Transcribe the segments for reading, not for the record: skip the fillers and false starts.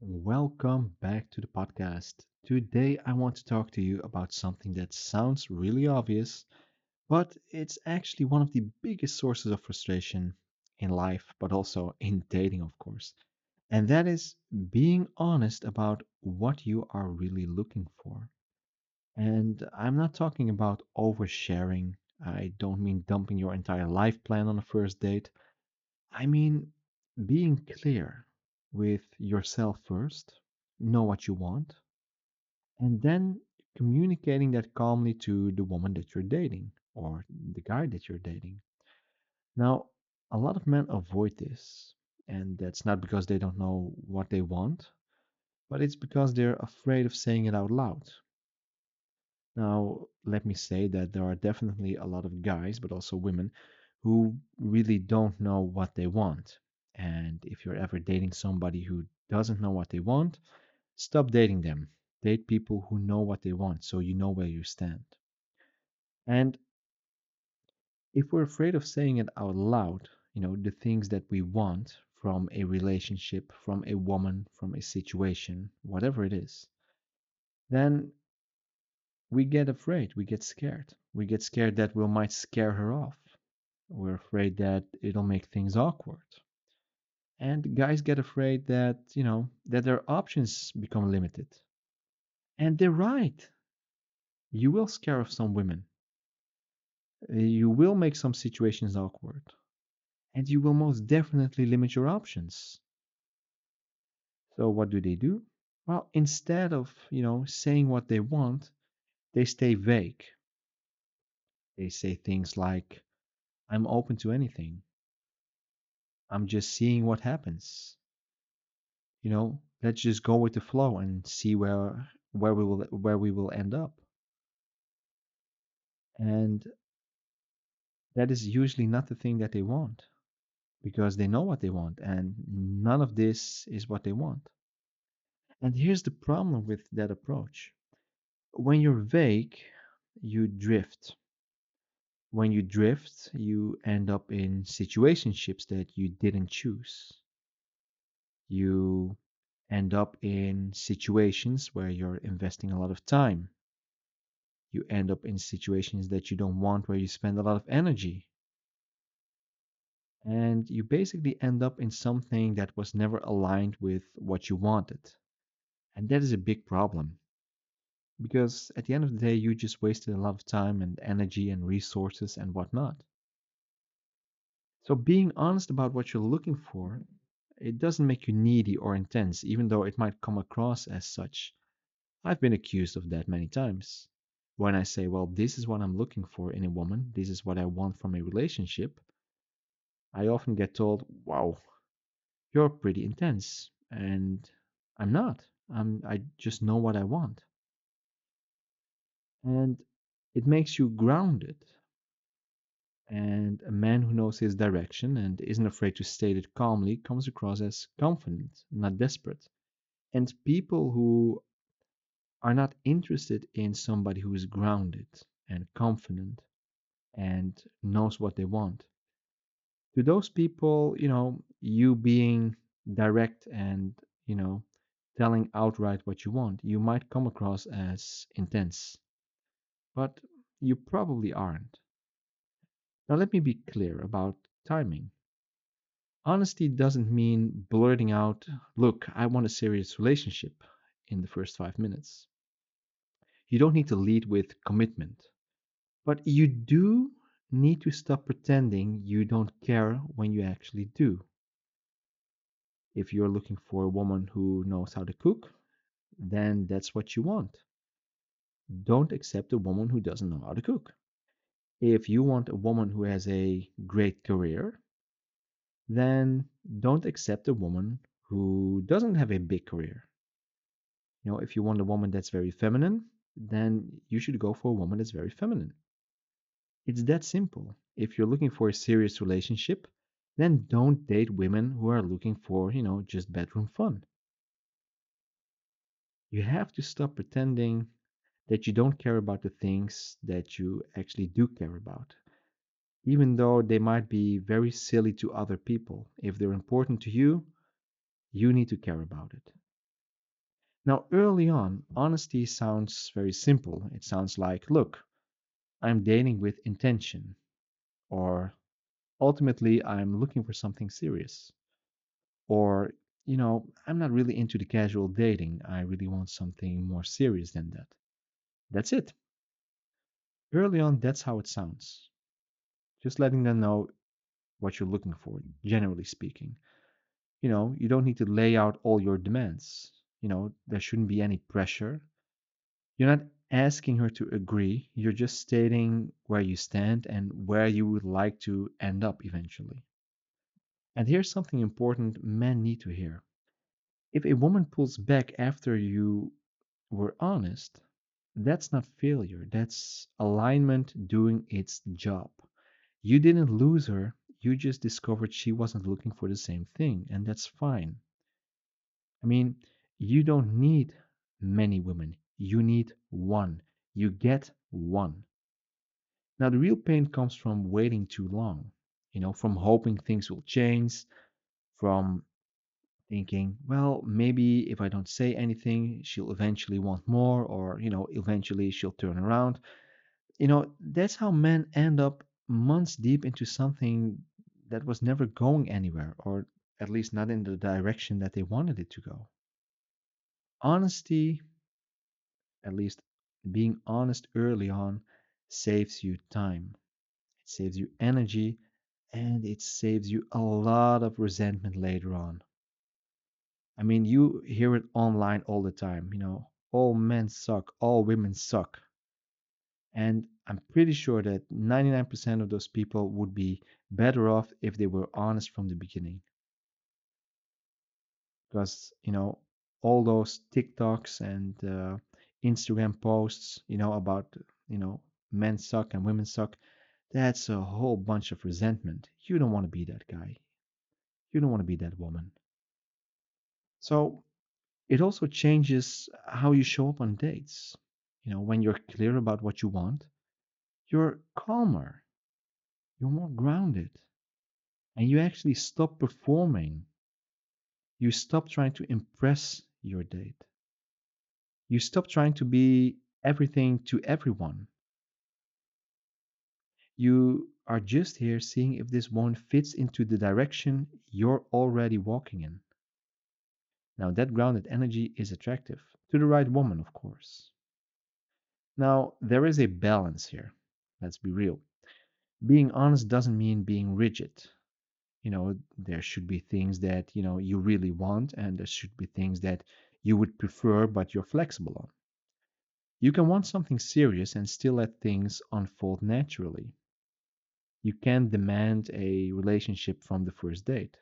Welcome back to the podcast. Today, I want to talk to you about something that sounds really obvious, but it's actually one of the biggest sources of frustration in life, but also in dating, of course. And that is being honest about what you are really looking for. And I'm not talking about oversharing. I don't mean dumping your entire life plan on a first date. I mean, being clear with yourself first, know what you want, and then communicating that calmly to the woman that you're dating or the guy that you're dating. Now, a lot of men avoid this, and that's not because they don't know what they want, but it's because they're afraid of saying it out loud. Now, let me say that there are definitely a lot of guys, but also women, who really don't know what they want. And if you're ever dating somebody who doesn't know what they want, stop dating them. Date people who know what they want so you know where you stand. And if we're afraid of saying it out loud, the things that we want from a relationship, from a woman, from a situation, whatever it is, then we get afraid, we get scared. We get scared that we might scare her off. We're afraid that it'll make things awkward. And guys get afraid that, that their options become limited. And they're right. You will scare off some women. You will make some situations awkward. And you will most definitely limit your options. So what do? Well, instead of, saying what they want, they stay vague. They say things like, I'm open to anything. I'm just seeing what happens. Let's just go with the flow and see where we will end up. And that is usually not the thing that they want because they know what they want and none of this is what they want. And here's the problem with that approach. When you're vague, you drift. When you drift, you end up in situationships that you didn't choose. You end up in situations where you're investing a lot of time. You end up in situations that you don't want where you spend a lot of energy. And you basically end up in something that was never aligned with what you wanted. And that is a big problem because at the end of the day, you just wasted a lot of time and energy and resources and whatnot. So, being honest about what you're looking for, it doesn't make you needy or intense, even though it might come across as such. I've been accused of that many times. When I say, well, this is what I'm looking for in a woman, this is what I want from a relationship, I often get told, wow, you're pretty intense. And I'm not. I just know what I want. And it makes you grounded. And a man who knows his direction and isn't afraid to state it calmly comes across as confident, not desperate. And people who are not interested in somebody who is grounded and confident and knows what they want. To those people, you being direct and, you know, telling outright what you want, you might come across as intense, but you probably aren't. Now, let me be clear about timing. Honesty doesn't mean blurting out, look, I want a serious relationship in the first 5 minutes. You don't need to lead with commitment, but you do need to stop pretending you don't care when you actually do. If you're looking for a woman who knows how to cook, then that's what you want. Don't accept a woman who doesn't know how to cook. If you want a woman who has a great career, then don't accept a woman who doesn't have a big career. If you want a woman that's very feminine, then you should go for a woman that's very feminine. It's that simple. If you're looking for a serious relationship, then don't date women who are looking for, just bedroom fun. You have to stop pretending that you don't care about the things that you actually do care about, even though they might be very silly to other people. If they're important to you, you need to care about it. Now, early on, honesty sounds very simple. It sounds like, look, I'm dating with intention, or ultimately, I'm looking for something serious, or, I'm not really into the casual dating. I really want something more serious than that. That's it. Early on, that's how it sounds. Just letting them know what you're looking for, generally speaking. You don't need to lay out all your demands. There shouldn't be any pressure. You're not asking her to agree, you're just stating where you stand and where you would like to end up eventually. And here's something important men need to hear. If a woman pulls back after you were honest, that's not failure, that's alignment doing its job. You didn't lose her, you just discovered she wasn't looking for the same thing, and that's fine. I mean, you don't need many women, you need one. You get one. Now, the real pain comes from waiting too long, from hoping things will change, from thinking, well, maybe if I don't say anything, she'll eventually want more, or, eventually she'll turn around. That's how men end up months deep into something that was never going anywhere, or at least not in the direction that they wanted it to go. Honesty, at least being honest early on, saves you time, it saves you energy, and it saves you a lot of resentment later on. I mean, you hear it online all the time, all men suck, all women suck. And I'm pretty sure that 99% of those people would be better off if they were honest from the beginning. Because, all those TikToks and Instagram posts, about, you know, men suck and women suck, that's a whole bunch of resentment. You don't want to be that guy. You don't want to be that woman. So it also changes how you show up on dates. When you're clear about what you want, you're calmer, you're more grounded, and you actually stop performing. You stop trying to impress your date. You stop trying to be everything to everyone. You are just here seeing if this one fits into the direction you're already walking in. Now, that grounded energy is attractive to the right woman, of course. Now, there is a balance here. Let's be real. Being honest doesn't mean being rigid. There should be things that, you really want, and there should be things that you would prefer, but you're flexible on. You can want something serious and still let things unfold naturally. You can't demand a relationship from the first date.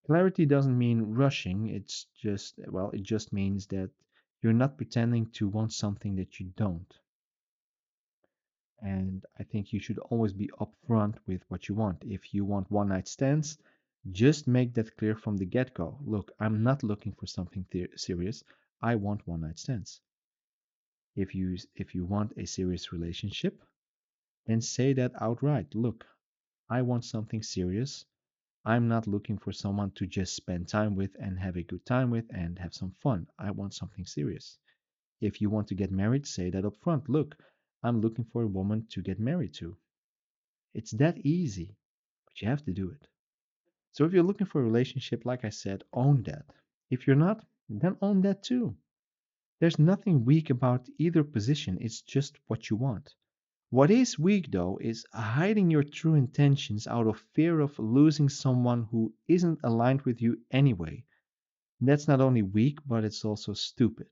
Clarity doesn't mean rushing, it just means that you're not pretending to want something that you don't. And I think you should always be upfront with what you want. If you want one night stands, just make that clear from the get go. Look, I'm not looking for something serious. I want one night stands. If you want a serious relationship, then say that outright. Look, I want something serious. I'm not looking for someone to just spend time with and have a good time with and have some fun. I want something serious. If you want to get married, say that up front. Look, I'm looking for a woman to get married to. It's that easy, but you have to do it. So if you're looking for a relationship, like I said, own that. If you're not, then own that too. There's nothing weak about either position, it's just what you want. What is weak, though, is hiding your true intentions out of fear of losing someone who isn't aligned with you anyway. That's not only weak, but it's also stupid.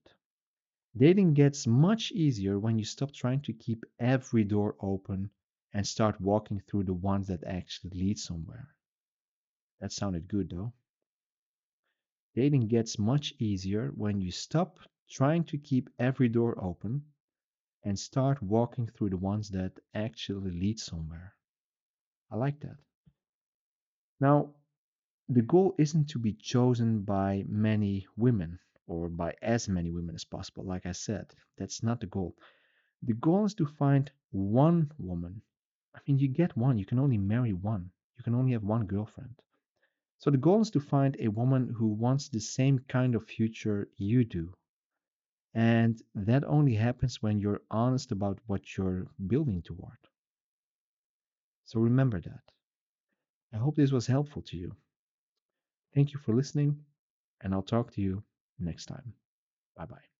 Dating gets much easier when you stop trying to keep every door open and start walking through the ones that actually lead somewhere. That sounded good, though. Dating gets much easier when you stop trying to keep every door open and start walking through the ones that actually lead somewhere. I like that. Now, the goal isn't to be chosen by many women or by as many women as possible. Like I said, that's not the goal. The goal is to find one woman. I mean, you get one, you can only marry one, you can only have one girlfriend. So the goal is to find a woman who wants the same kind of future you do. And that only happens when you're honest about what you're building toward. So remember that. I hope this was helpful to you. Thank you for listening, and I'll talk to you next time. Bye bye.